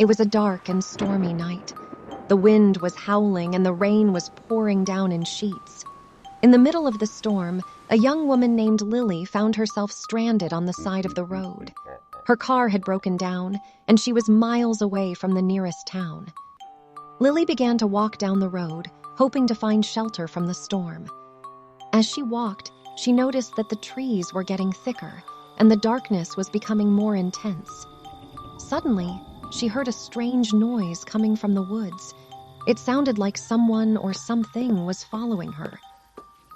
It was a dark and stormy night. The wind was howling and the rain was pouring down in sheets. In the middle of the storm, a young woman named Lily found herself stranded on the side of the road. Her car had broken down, and she was miles away from the nearest town. Lily began to walk down the road, hoping to find shelter from the storm. As she walked, she noticed that the trees were getting thicker, and the darkness was becoming more intense. Suddenly, she heard a strange noise coming from the woods. It sounded like someone or something was following her.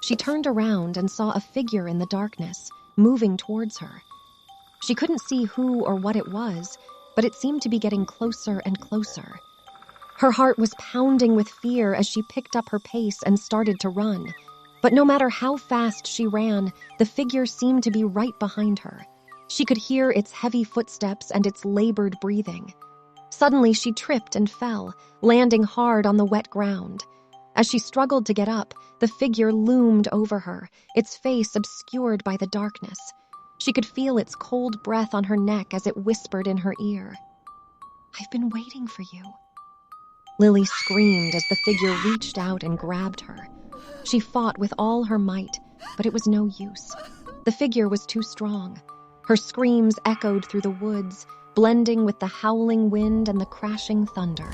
She turned around and saw a figure in the darkness, moving towards her. She couldn't see who or what it was, but it seemed to be getting closer and closer. Her heart was pounding with fear as she picked up her pace and started to run. But no matter how fast she ran, the figure seemed to be right behind her. She could hear its heavy footsteps and its labored breathing. Suddenly, she tripped and fell, landing hard on the wet ground. As she struggled to get up, the figure loomed over her, its face obscured by the darkness. She could feel its cold breath on her neck as it whispered in her ear. "I've been waiting for you." Lily screamed as the figure reached out and grabbed her. She fought with all her might, but it was no use. The figure was too strong. Her screams echoed through the woods, blending with the howling wind and the crashing thunder.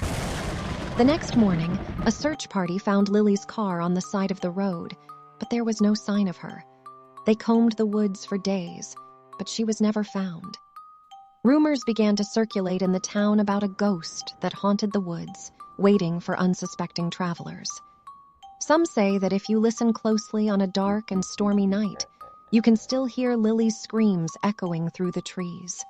The next morning, a search party found Lily's car on the side of the road, but there was no sign of her. They combed the woods for days, but she was never found. Rumors began to circulate in the town about a ghost that haunted the woods, waiting for unsuspecting travelers. Some say that if you listen closely on a dark and stormy night, you can still hear Lily's screams echoing through the trees.